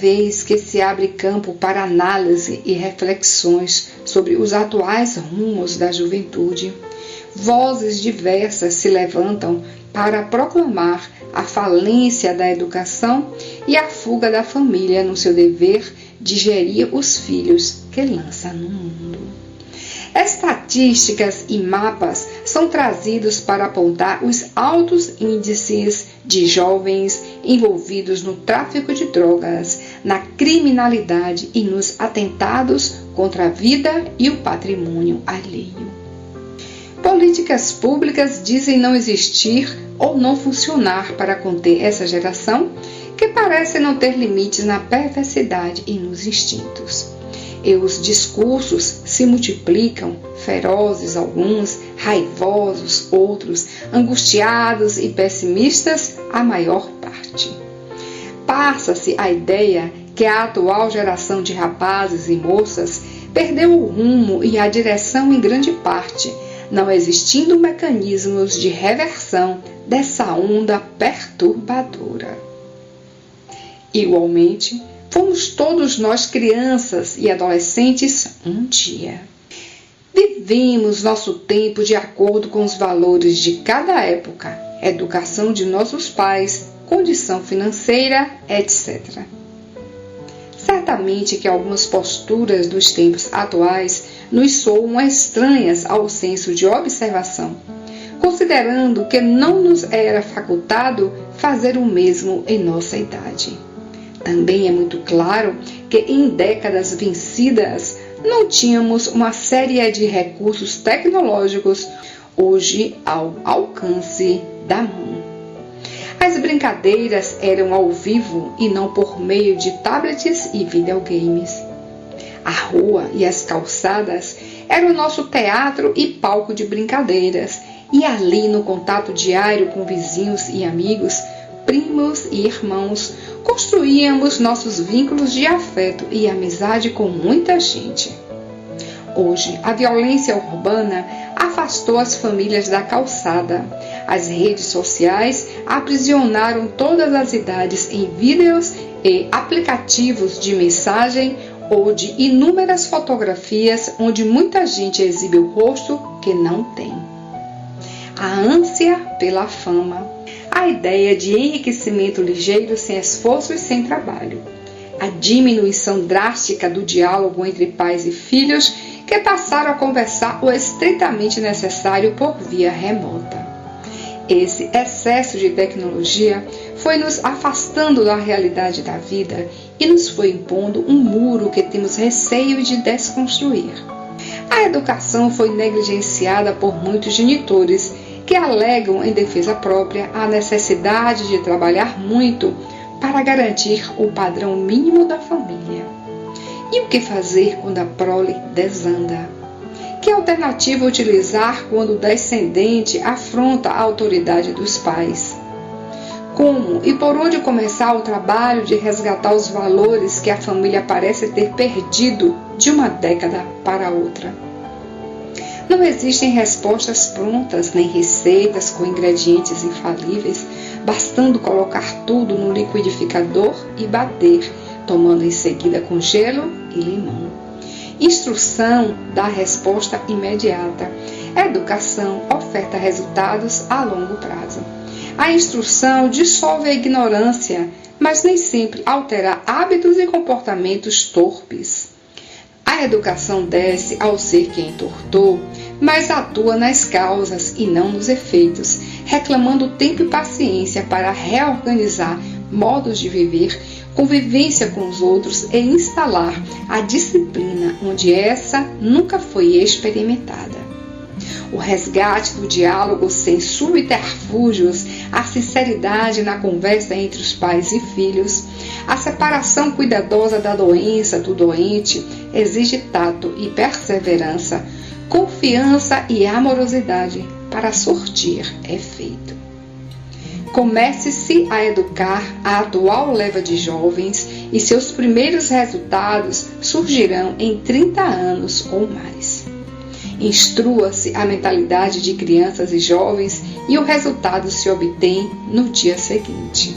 vez que se abre campo para análise e reflexões sobre os atuais rumos da juventude, vozes diversas se levantam para proclamar a falência da educação e a fuga da família no seu dever de gerir os filhos que lança no mundo. Estatísticas e mapas são trazidos para apontar os altos índices de jovens envolvidos no tráfico de drogas, na criminalidade e nos atentados contra a vida e o patrimônio alheio. Políticas públicas dizem não existir ou não funcionar para conter essa geração que parece não ter limites na perversidade e nos instintos. E os discursos se multiplicam, ferozes alguns, raivosos outros, angustiados e pessimistas a maior parte. Passa-se a ideia que a atual geração de rapazes e moças perdeu o rumo e a direção em grande parte, não existindo mecanismos de reversão dessa onda perturbadora. Igualmente, fomos todos nós crianças e adolescentes um dia. Vivemos nosso tempo de acordo com os valores de cada época, educação de nossos pais, condição financeira, etc. Certamente que algumas posturas dos tempos atuais nos soam estranhas ao senso de observação, considerando que não nos era facultado fazer o mesmo em nossa idade. Também é muito claro que em décadas vencidas não tínhamos uma série de recursos tecnológicos hoje ao alcance da mão. As brincadeiras eram ao vivo e não por meio de tablets e videogames. A rua e as calçadas eram o nosso teatro e palco de brincadeiras, e ali no contato diário com vizinhos e amigos, primos e irmãos, construíamos nossos vínculos de afeto e amizade com muita gente. Hoje, a violência urbana afastou as famílias da calçada. As redes sociais aprisionaram todas as idades em vídeos e aplicativos de mensagem ou de inúmeras fotografias onde muita gente exibe o rosto que não tem. A ânsia pela fama, a ideia de enriquecimento ligeiro sem esforço e sem trabalho, a diminuição drástica do diálogo entre pais e filhos que passaram a conversar o estritamente necessário por via remota. Esse excesso de tecnologia foi nos afastando da realidade da vida e nos foi impondo um muro que temos receio de desconstruir. A educação foi negligenciada por muitos genitores que alegam em defesa própria a necessidade de trabalhar muito para garantir o padrão mínimo da família. E o que fazer quando a prole desanda? Que alternativa utilizar quando o descendente afronta a autoridade dos pais? Como e por onde começar o trabalho de resgatar os valores que a família parece ter perdido de uma década para outra? Não existem respostas prontas, nem receitas com ingredientes infalíveis, bastando colocar tudo no liquidificador e bater, tomando em seguida com gelo e limão. Instrução dá resposta imediata. Educação oferta resultados a longo prazo. A instrução dissolve a ignorância, mas nem sempre altera hábitos e comportamentos torpes. A educação desce ao ser quem entortou, mas atua nas causas e não nos efeitos, reclamando tempo e paciência para reorganizar modos de viver, convivência com os outros e instalar a disciplina onde essa nunca foi experimentada. O resgate do diálogo sem subterfúgios, a sinceridade na conversa entre os pais e filhos, a separação cuidadosa da doença do doente exige tato e perseverança, confiança e amorosidade para surtir efeito. Comece-se a educar a atual leva de jovens e seus primeiros resultados surgirão em 30 anos ou mais. Instrua-se a mentalidade de crianças e jovens e o resultado se obtém no dia seguinte.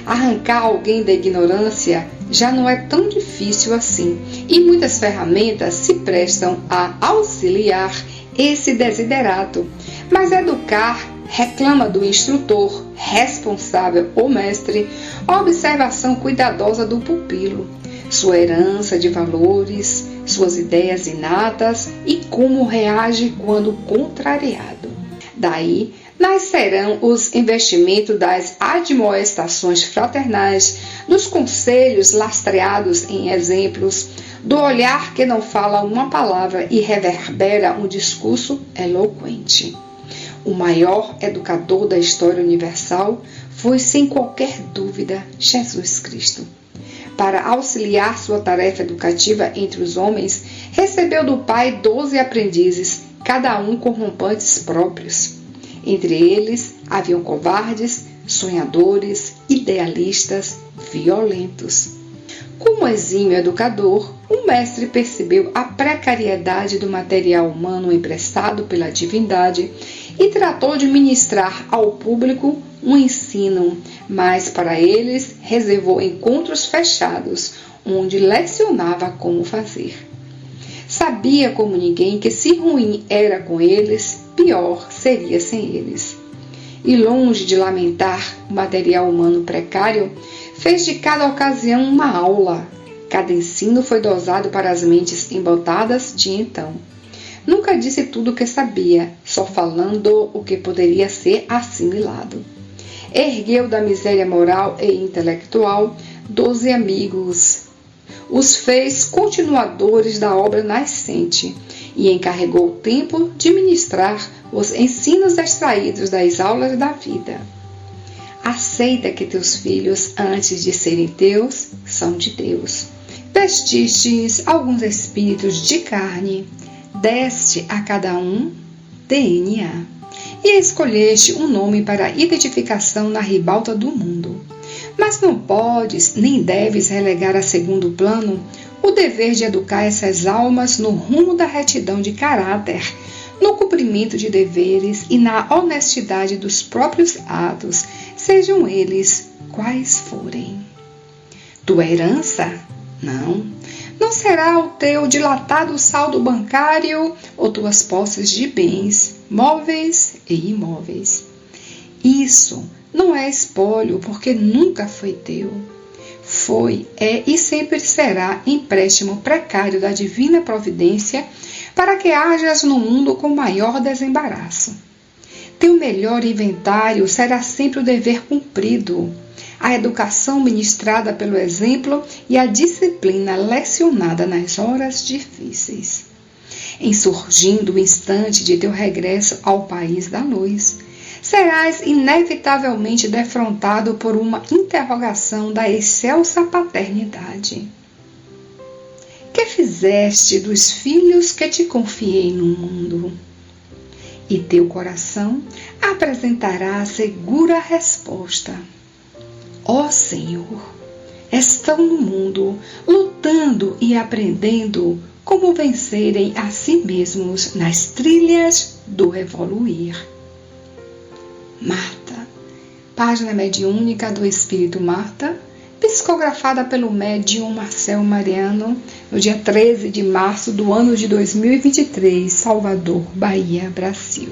Arrancar alguém da ignorância já não é tão difícil assim, e muitas ferramentas se prestam a auxiliar esse desiderato. Mas educar reclama do instrutor, responsável ou mestre, a observação cuidadosa do pupilo, sua herança de valores, suas ideias inatas e como reage quando contrariado. Daí nascerão os investimentos das admoestações fraternais, dos conselhos lastreados em exemplos, do olhar que não fala uma palavra e reverbera um discurso eloquente. O maior educador da história universal foi, sem qualquer dúvida, Jesus Cristo. Para auxiliar sua tarefa educativa entre os homens, recebeu do Pai 12 aprendizes, cada um com rompantes próprios. Entre eles haviam covardes, sonhadores, idealistas, violentos. Como exímio educador, o mestre percebeu a precariedade do material humano emprestado pela divindade e tratou de ministrar ao público um ensino, mas para eles reservou encontros fechados, onde lecionava como fazer. Sabia como ninguém que se ruim era com eles, pior seria sem eles. E longe de lamentar o material humano precário, fez de cada ocasião uma aula. Cada ensino foi dosado para as mentes embotadas de então. Nunca disse tudo o que sabia, só falando o que poderia ser assimilado. Ergueu da miséria moral e intelectual 12 amigos. Os fez continuadores da obra nascente e encarregou o tempo de ministrar os ensinos extraídos das aulas da vida. Aceita que teus filhos, antes de serem teus, são de Deus. Vestistes alguns espíritos de carne, deste a cada um DNA, e escolheste um nome para identificação na ribalta do mundo. Mas não podes nem deves relegar a segundo plano o dever de educar essas almas no rumo da retidão de caráter, no cumprimento de deveres e na honestidade dos próprios atos, sejam eles quais forem. Tua herança? Não será o teu dilatado saldo bancário ou tuas posses de bens, móveis e imóveis. Isso não é espólio, porque nunca foi teu. Foi, é e sempre será empréstimo precário da divina providência para que hajas no mundo com maior desembaraço. Teu melhor inventário será sempre o dever cumprido, a educação ministrada pelo exemplo e a disciplina lecionada nas horas difíceis. Em surgindo o instante de teu regresso ao país da luz, serás inevitavelmente defrontado por uma interrogação da excelsa paternidade. Que fizeste dos filhos que te confiei no mundo? E teu coração apresentará a segura resposta. Ó Senhor, estão no mundo, lutando e aprendendo como vencerem a si mesmos nas trilhas do evoluir. Marta, página mediúnica do Espírito Marta, psicografada pelo médium Marcel Mariano, no dia 13 de março do ano de 2023, Salvador, Bahia, Brasil.